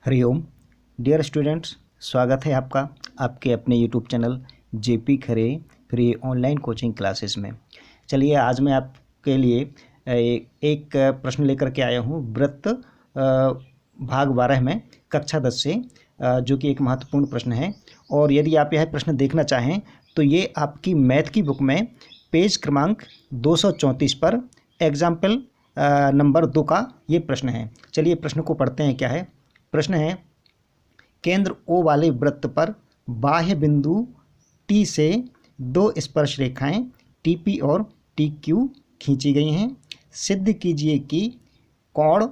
Hariom dear students, स्वागत है आपका आपके अपने यूट्यूब चैनल जेपी खरे फ्री ऑनलाइन कोचिंग क्लासेस में। चलिए आज मैं आपके लिए एक प्रश्न लेकर के आया हूँ वृत्त भाग 12 में कक्षा 10 से, जो कि एक महत्वपूर्ण प्रश्न है। और यदि आप यह प्रश्न देखना चाहें तो ये आपकी मैथ की बुक में पेज क्रमांक 234 पर एग्जाम्पल नंबर 2 का ये प्रश्न है। चलिए प्रश्न को पढ़ते हैं। क्या है प्रश्न? है केंद्र O वाले वृत्त पर बाह्य बिंदु T से दो स्पर्श रेखाएं TP और TQ खींची गई हैं। सिद्ध कीजिए कि कोण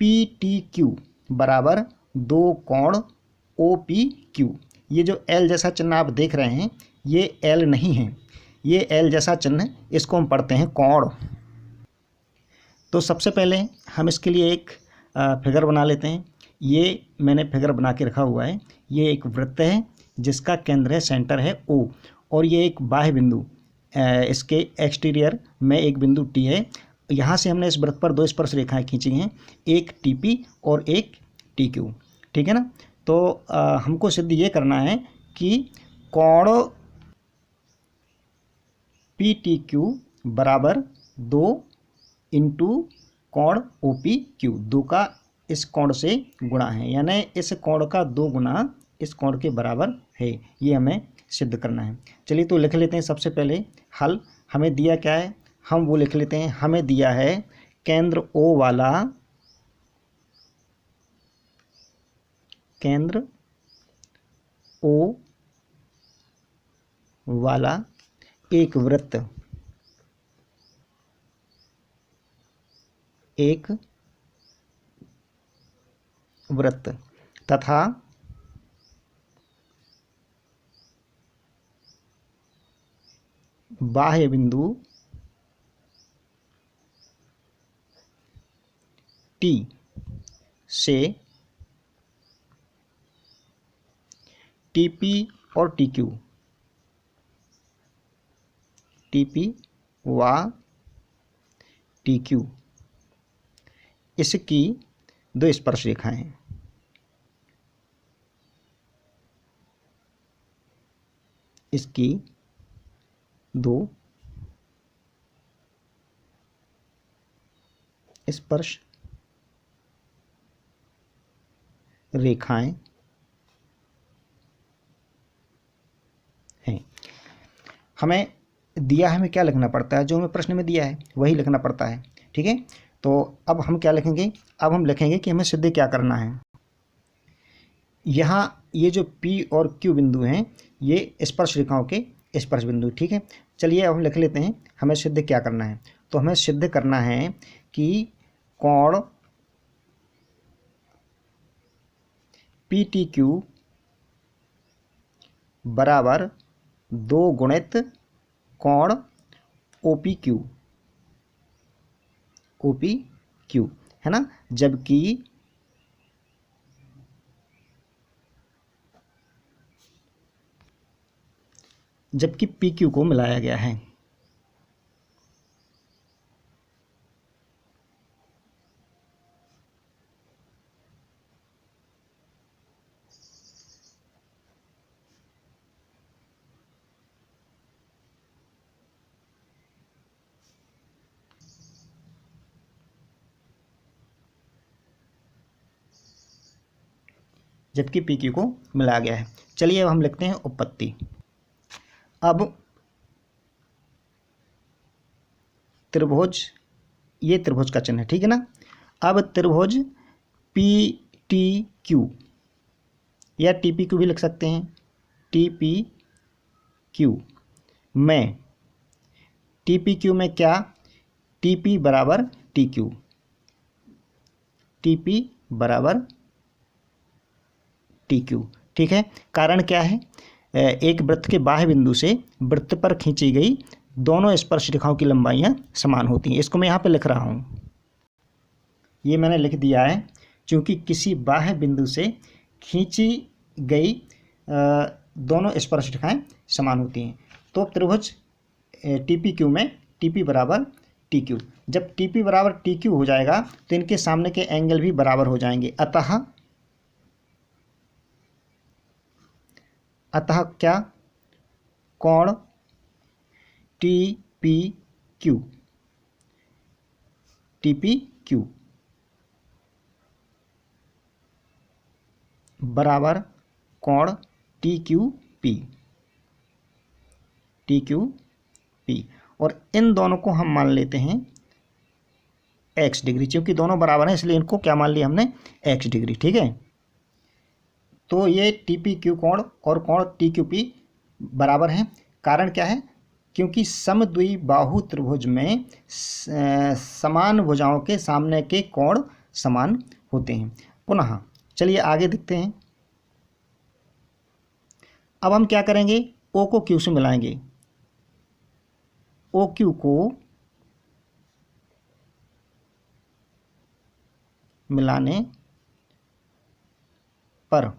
PTQ बराबर दो कोण OPQ। ये जो L जैसा चिन्ह आप देख रहे हैं ये L नहीं है, ये L जैसा चिन्ह, इसको हम पढ़ते हैं कोण। तो सबसे पहले हम इसके लिए एक फिगर बना लेते हैं। ये मैंने फिगर बना के रखा हुआ है। ये एक वृत्त है जिसका केंद्र है, सेंटर है O, और ये एक बाह्य बिंदु, इसके एक्सटीरियर में एक बिंदु T है। यहाँ से हमने इस वृत्त पर दो स्पर्श रेखाएं खींची हैं, एक TP और एक TQ। ठीक है ना। तो हमको सिद्ध ये करना है कि कोण PTQ बराबर 2 इंटू कोण OPQ, दो का इस कोण से गुणा है, यानी इस कोण का 2 गुना इस कोण के बराबर है। ये हमें सिद्ध करना है। चलिए तो लिख लेते हैं। सबसे पहले हल हमें दिया क्या है, हम वो लिख लेते हैं। हमें दिया है केंद्र O वाला एक वृत्त तथा बाह्य बिंदु T से TP और TQ, TP व TQ इसकी दो स्पर्श रेखाएं हैं। इसकी दो स्पर्श रेखाएं हैं। हमें दिया है, हमें क्या लिखना पड़ता है? जो हमें प्रश्न में दिया है वही लिखना पड़ता है। ठीक है। तो अब हम क्या लिखेंगे? अब हम लिखेंगे कि हमें सिद्ध क्या करना है। यहाँ ये जो P और Q बिंदु हैं ये स्पर्श रेखाओं के स्पर्श बिंदु। ठीक है। चलिए अब हम लिख लेते हैं हमें सिद्ध क्या करना है। तो हमें सिद्ध करना है कि कोण PTQ बराबर 2 गुणित कोण OPQ है ना। जबकि PQ को मिलाया गया है। जबकि PQ को मिलाया गया है। चलिए अब हम लिखते हैं उपपत्ति। अब त्रिभुज, ये त्रिभुज का चिन्ह है। ठीक है ना। अब त्रिभुज PTQ या TPQ भी लिख सकते हैं। TPQ में TPQ में क्या? TP बराबर TQ, TP बराबर TQ। ठीक है। कारण क्या है? एक वृत्त के बाह्य बिंदु से वृत्त पर खींची गई दोनों स्पर्श रेखाओं की लंबाइयां समान होती हैं। इसको मैं यहाँ पे लिख रहा हूँ, ये मैंने लिख दिया है क्योंकि किसी बाह्य बिंदु से खींची गई दोनों स्पर्श रेखाएं समान होती हैं। तो त्रिभुज TPQ में TP बराबर TQ, जब TP बराबर TQ हो जाएगा तो इनके सामने के एंगल भी बराबर हो जाएंगे। अतः अतः क्या, कोण T P Q, T P Q बराबर कोण T Q P, T Q P. और इन दोनों को हम मान लेते हैं एक्स डिग्री, क्योंकि दोनों बराबर हैं इसलिए इनको क्या मान लिया हमने, एक्स डिग्री। ठीक है, तो ये टी पी क्यू कोण और कोण टी क्यू पी बराबर हैं। कारण क्या है, क्योंकि समद्विबाहु त्रिभुज में समान भुजाओं के सामने के कोण समान होते हैं। पुनः चलिए आगे देखते हैं। अब हम क्या करेंगे, ओ को क्यू से मिलाएंगे। ओ क्यू को मिलाने पर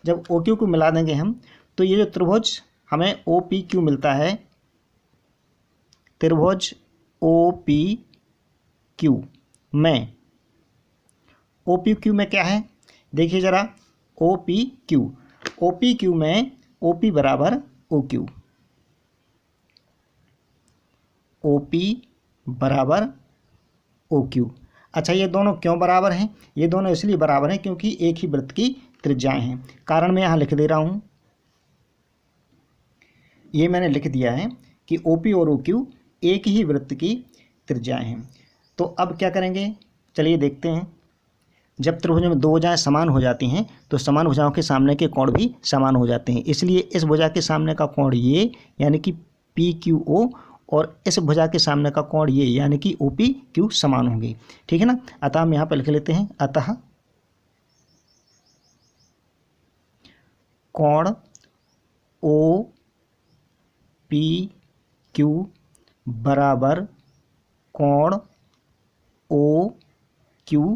जब ओ क्यू को मिला देंगे हम, तो ये जो त्रिभुज हमें ओ पी क्यू मिलता है, त्रिभुज ओ पी क्यू में, ओ पी क्यू में क्या है, देखिए जरा, O P Q, O P Q में ओ पी बराबर ओ क्यू, ओ पी बराबर ओ क्यू। अच्छा, ये दोनों क्यों बराबर हैं, ये दोनों इसलिए बराबर हैं क्योंकि एक ही वृत्त की त्रिज्याएं हैं। कारण मैं यहाँ लिख दे रहा हूँ, ये मैंने लिख दिया है कि ओ पी और ओ क्यू एक ही वृत्त की त्रिज्याएं हैं। तो अब क्या करेंगे, चलिए देखते हैं। जब त्रिभुजों में दो भुजाएं समान हो जाती हैं तो समान भुजाओं के सामने के कोण भी समान हो जाते हैं। इसलिए इस भुजा के सामने का कोण ये यानी कि पी क्यू ओ, और इस भुजा के सामने का कोण ये यानी कि ओ पी क्यू समान होंगे। ठीक है ना। अतः हम यहाँ पर लिख लेते हैं, अतः कोण ओ पी क्यू बराबर कोण ओ क्यू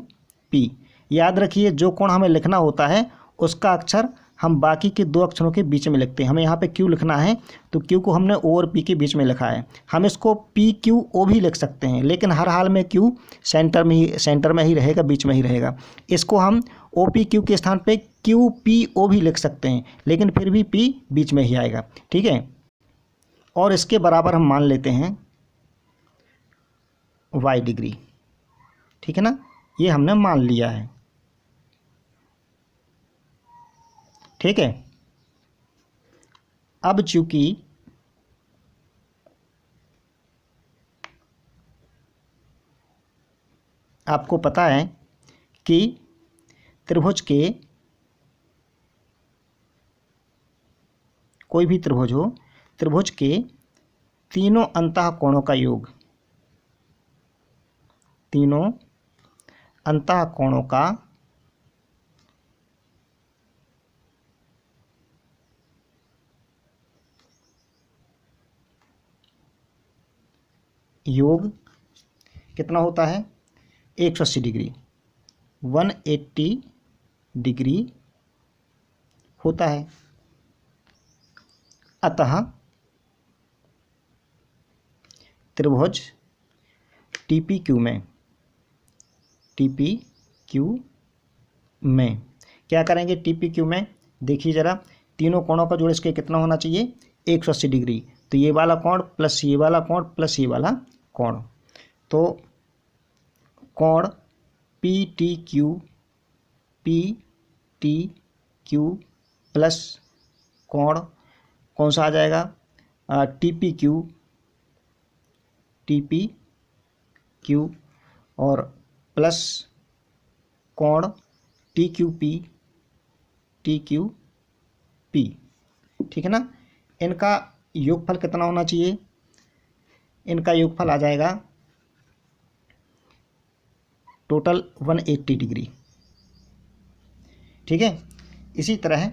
पी। याद रखिए, जो कोण हमें लिखना होता है उसका अक्षर हम बाकी के दो अक्षरों के बीच में लिखते हैं। हमें यहाँ पे क्यू लिखना है तो क्यू को हमने ओ और पी के बीच में लिखा है। हम इसको पी क्यू ओ भी लिख सकते हैं, लेकिन हर हाल में क्यू सेंटर में ही रहेगा, बीच में ही रहेगा। इसको हम ओ पी क्यू के स्थान पे क्यू पी ओ भी लिख सकते हैं, लेकिन फिर भी पी बीच में ही आएगा। ठीक है, और इसके बराबर हम मान लेते हैं वाई डिग्री। ठीक है ना, ये हमने मान लिया है। ठीक है, अब चूंकि आपको पता है कि त्रिभुज के, कोई भी त्रिभुज हो, त्रिभुज के तीनों अंतः कोणों का योग, तीनों अंतः कोणों का योग कितना होता है, 180 डिग्री, 180 डिग्री होता है। अतः त्रिभुज टीपी क्यू में, टीपी क्यू में क्या करेंगे, टीपी क्यू में देखिए जरा, तीनों कोणों का जोड़ इसके कितना होना चाहिए, 180 डिग्री। तो ये वाला कोण प्लस ये वाला कोण प्लस ये वाला कोण, तो कोण पी टी क्यू प्लस कोण कौन सा आ जाएगा, टी पी क्यू और प्लस कोण टी क्यू पी। ठीक है ना। इनका योगफल कितना होना चाहिए, इनका योगफल आ जाएगा टोटल 180 डिग्री। ठीक है, इसी तरह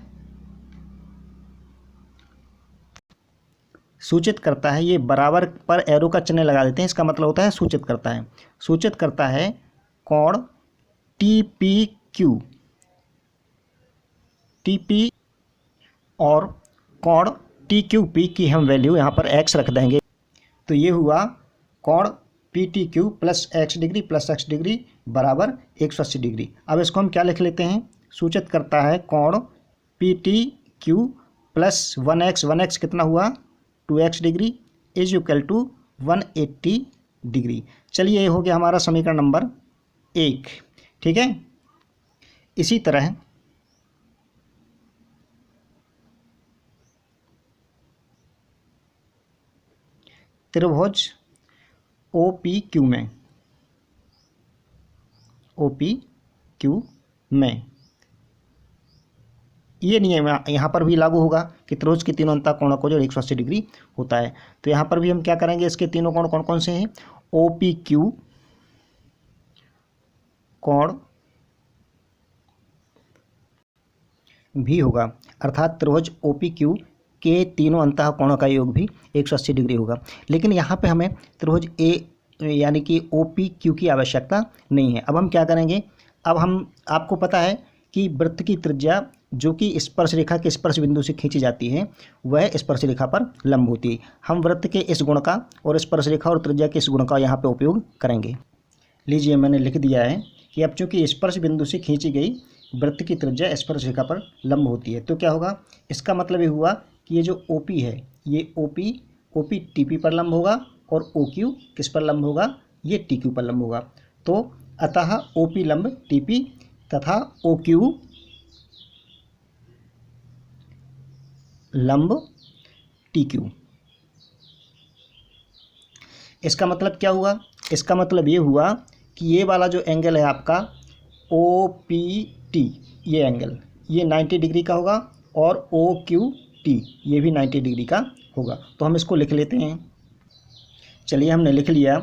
सूचित करता है, ये बराबर पर एरो का चिन्ह लगा देते हैं, इसका मतलब होता है सूचित करता है, सूचित करता है कोण टी पी और कोण टी क्यू पी की हम वैल्यू यहाँ पर x रख देंगे। तो ये हुआ कोण P T Q plus x degree बराबर 180 डिग्री। अब इसको हम क्या लिख लेते हैं, सूचित करता है कोण P T Q plus 1x कितना हुआ 2x degree is equal to 180 degree. चलिए ये हो गया हमारा समीकरण नंबर 1। ठीक है, इसी तरह त्रिभुज OPQ में ये नियम यहाँ पर भी लागू होगा कि त्रिभुज के तीनों अंतः कोणों को जो 180 डिग्री होता है। तो यहाँ पर भी हम क्या करेंगे, इसके तीनों कोण कौन कौन से हैं, OPQ कोण भी होगा, अर्थात त्रिभुज OPQ के तीनों अंतः कोणों का योग भी 180 डिग्री होगा। लेकिन यहाँ पे हमें त्रिभुज A यानी कि OPQ की आवश्यकता नहीं है। अब हम क्या करेंगे, अब हम आपको पता है कि वृत्त की त्रिज्या जो कि स्पर्श रेखा के स्पर्श बिंदु से खींची जाती है वह स्पर्श रेखा पर लंब होती है। हम वृत्त के इस गुण का और स्पर्श रेखा और त्रिज्या के इस गुण का यहाँ पे उपयोग करेंगे। लीजिए मैंने लिख दिया है कि अब चूंकि स्पर्श बिंदु से खींची गई वृत्त की त्रिज्या स्पर्श रेखा पर लंब होती है, तो क्या होगा, इसका मतलब ये हुआ कि ये जो OP है ये OP TP पर लंब होगा और OQ किस पर लंब होगा, ये TQ पर लंब होगा। तो अतः OP लंब TP तथा OQ लंब TQ। इसका मतलब क्या हुआ, इसका मतलब ये हुआ कि ये वाला जो एंगल है आपका OPT, ये एंगल ये 90 डिग्री का होगा और OQT ये भी 90 डिग्री का होगा। तो हम इसको लिख लेते हैं। चलिए हमने लिख लिया,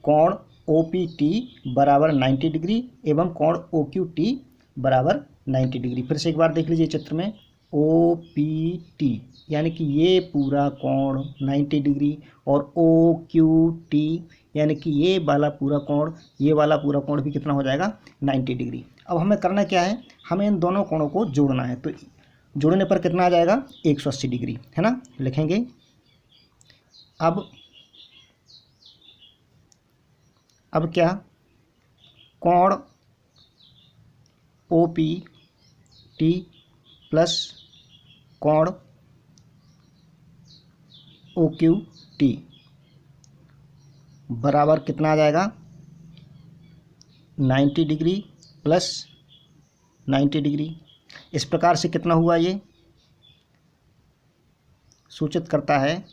कोण OPT बराबर 90 डिग्री एवं कोण OQT बराबर 90 डिग्री। फिर से एक बार देख लीजिए चित्र में, OPT यानी कि ये पूरा कोण 90 डिग्री और OQT यानी कि ये वाला पूरा कोण, ये वाला पूरा कोण भी कितना हो जाएगा 90 डिग्री। अब हमें करना क्या है, हमें इन दोनों कोणों को जोड़ना है। तो जोड़ने पर कितना आ जाएगा 180 डिग्री, है ना, लिखेंगे। अब क्या, कोण OPT प्लस कोण OQT बराबर कितना आ जाएगा 90 डिग्री प्लस 90 डिग्री। इस प्रकार से कितना हुआ, ये सूचित करता है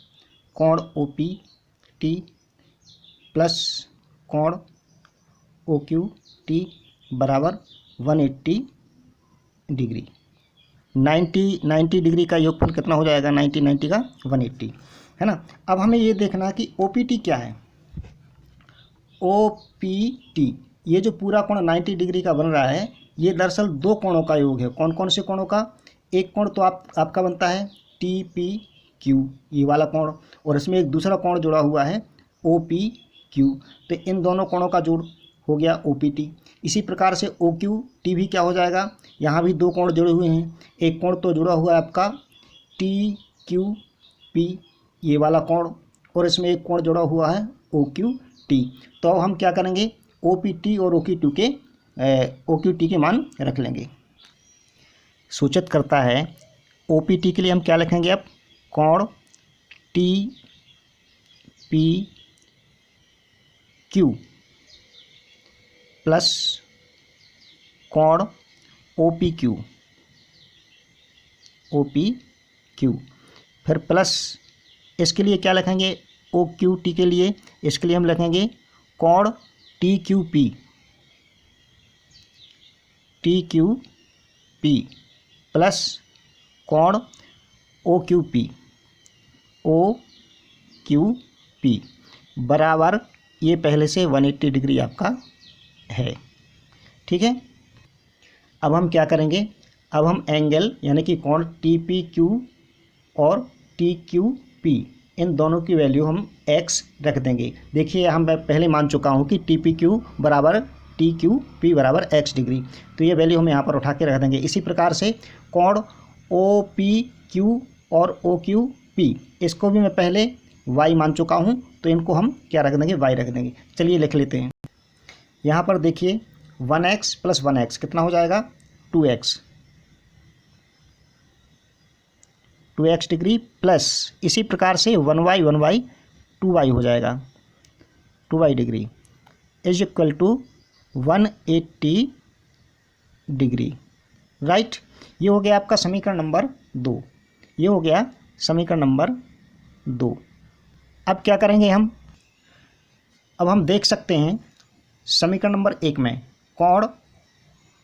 कोण OPT प्लस कोण OQT बराबर 180 डिग्री। 90 डिग्री का योगफल कितना हो जाएगा, 90 का 180, है ना। अब हमें ये देखना है कि OPT क्या है। OPT ये जो पूरा कोण 90 डिग्री का बन रहा है ये दरअसल दो कोणों का योग है। कौन कौन से कोणों का, एक कोण तो आपका बनता है TPQ ये वाला कोण, और इसमें एक दूसरा कोण जुड़ा हुआ है OPQ। तो इन दोनों कोणों का जोड़ हो गया OPT। इसी प्रकार से OQT भी क्या हो जाएगा, यहाँ भी दो कोण जुड़े हुए हैं। एक कोण तो जुड़ा हुआ है आपका TQP ये वाला कोण, और इसमें एक कोण जुड़ा हुआ है OQT। तो अब हम क्या करेंगे, OPT और OQT के मान रख लेंगे। सूचित करता है OPT के लिए हम क्या लिखेंगे, अब कोण TPQ प्लस कोण OPQ फिर प्लस इसके लिए क्या लिखेंगे, OQT के लिए, इसके लिए हम लिखेंगे कोण TQP प्लस कोण OQP बराबर ये पहले से 180 डिग्री आपका है। ठीक है, अब हम क्या करेंगे, अब हम एंगल यानी कि कोण TPQ और TQP इन दोनों की वैल्यू हम x रख देंगे। देखिए हम पहले मान चुका हूँ कि TPQ बराबर TQP बराबर x डिग्री, तो ये वैल्यू हम यहाँ पर उठा के रख देंगे। इसी प्रकार से कोण OPQ और OQP इसको भी मैं पहले y मान चुका हूँ, तो इनको हम क्या रख देंगे, y रख देंगे। चलिए लिख लेते हैं। यहाँ पर देखिए 1x प्लस 1x कितना हो जाएगा 2x 2x डिग्री प्लस इसी प्रकार से 1y 2y हो जाएगा, 2y degree is equal to 180 degree. Right, ये हो गया आपका समीकरण नंबर 2, ये हो गया समीकरण नंबर 2। अब क्या करेंगे हम, अब हम देख सकते हैं समीकरण नंबर 1 में कोण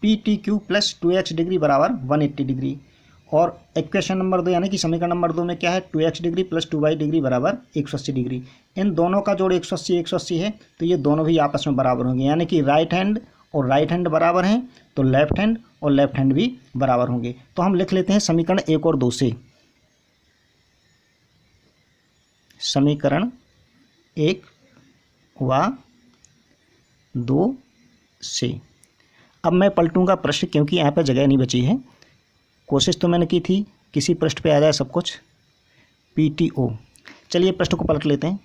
PTQ प्लस 2x डिग्री बराबर 180 डिग्री, और इक्वेशन नंबर 2 यानी कि समीकरण नंबर 2 में क्या है, 2x degree plus 2y degree बराबर 180 डिग्री। इन दोनों का जोड़ 180 है, तो ये दोनों भी आपस में बराबर होंगे, यानी कि राइट हैंड और राइट हैंड बराबर हैं, तो लेफ्ट हैंड और लेफ्ट हैंड भी बराबर होंगे। तो हम लिख लेते हैं समीकरण 1 और 2 से, समीकरण 1 व 2 से। अब मैं पलटूंगा प्रश्न, क्योंकि यहाँ पर जगह नहीं बची है। कोशिश तो मैंने की थी किसी पृष्ठ पे आ जाए सब कुछ, PTO। चलिए प्रश्न को पलट लेते हैं।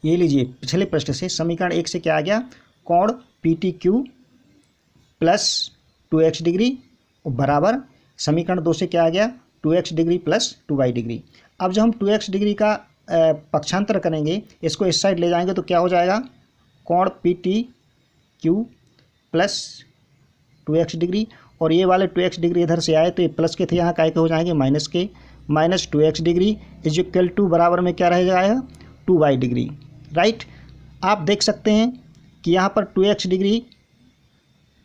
ये लीजिए, पिछले प्रश्न से समीकरण 1 से क्या आ गया, कोण PTQ प्लस 2x डिग्री बराबर समीकरण 2 से क्या आ गया, 2x degree plus 2y degree. अब जब हम 2x डिग्री का पक्षांतर करेंगे, इसको इस साइड ले जाएंगे तो क्या हो जाएगा, कोण PTQ प्लस 2x डिग्री, और ये वाले 2x डिग्री इधर से आए तो ये प्लस के थे, यहाँ काय के हो जाएंगे माइनस के, minus 2x degree is equal to बराबर में क्या रह जाएगा, 2y डिग्री। राइट, आप देख सकते हैं कि यहाँ पर 2x डिग्री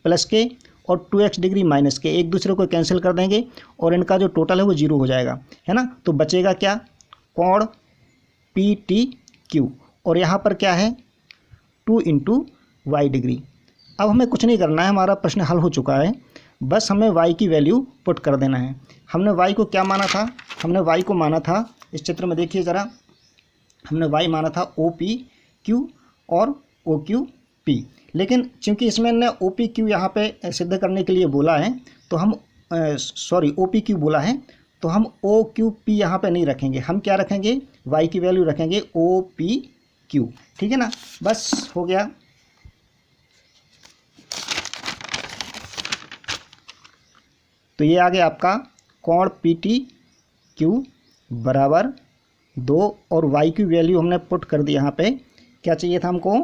प्लस के और 2x डिग्री माइनस के एक दूसरे को कैंसिल कर देंगे और इनका जो टोटल है वो 0 हो जाएगा, है ना। तो बचेगा क्या, कोण PTQ, और यहाँ पर क्या है 2 इंटू वाई डिग्री। अब हमें कुछ नहीं करना है, हमारा प्रश्न हल हो चुका है, बस हमें y की वैल्यू पुट कर देना है। हमने y को क्या माना था, हमने y को माना था, इस चित्र में देखिए ज़रा, हमने y माना था OPQ और OQP, लेकिन चूंकि इसमें ने OPQ यहाँ पे सिद्ध करने के लिए बोला है, तो हम OPQ बोला है, तो हम OQP यहाँ पे नहीं रखेंगे, हम क्या रखेंगे, y की वैल्यू रखेंगे OPQ। ठीक है ना, बस हो गया। तो ये आ गया आपका कोण PTQ बराबर 2 और y की वैल्यू हमने पुट कर दी। यहाँ पे क्या चाहिए था हमको,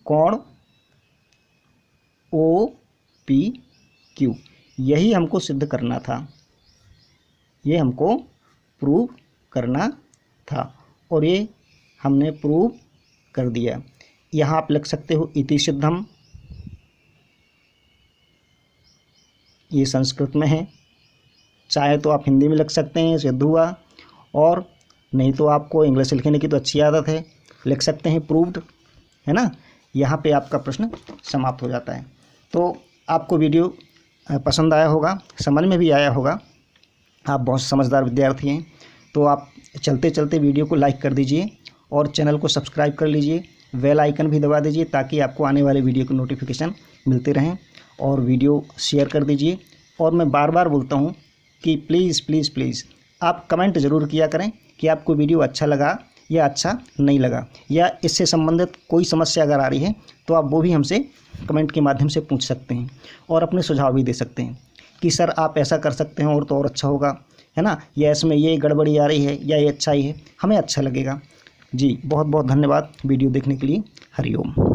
कोण OPQ, यही हमको सिद्ध करना था, ये हमको प्रूव करना था, और ये हमने प्रूव कर दिया। यहाँ आप लिख सकते हो इति सिद्धम, ये संस्कृत में है, चाहे तो आप हिंदी में लिख सकते हैं सिद्ध हुआ, और नहीं तो आपको इंग्लिश लिखने की तो अच्छी आदत है, लिख सकते हैं प्रूव्ड, है ना। यहाँ पे आपका प्रश्न समाप्त हो जाता है। तो आपको वीडियो पसंद आया होगा, समझ में भी आया होगा, आप बहुत समझदार विद्यार्थी हैं, तो आप चलते चलते वीडियो को लाइक कर दीजिए और चैनल को सब्सक्राइब कर लीजिए, बेल आइकन भी दबा दीजिए ताकि आपको आने वाले वीडियो की नोटिफिकेशन मिलते रहें, और वीडियो शेयर कर दीजिए। और मैं बार बार बोलता हूँ कि प्लीज़ प्लीज़ प्लीज़ आप कमेंट ज़रूर किया करें कि आपको वीडियो अच्छा लगा या अच्छा नहीं लगा, या इससे संबंधित कोई समस्या अगर आ रही है तो आप वो भी हमसे कमेंट के माध्यम से पूछ सकते हैं, और अपने सुझाव भी दे सकते हैं कि सर आप ऐसा कर सकते हैं और तो और अच्छा होगा, है ना, या इसमें ये गड़बड़ी आ रही है या ये अच्छा ही है, हमें अच्छा लगेगा। जी बहुत बहुत धन्यवाद वीडियो देखने के लिए। हरिओम।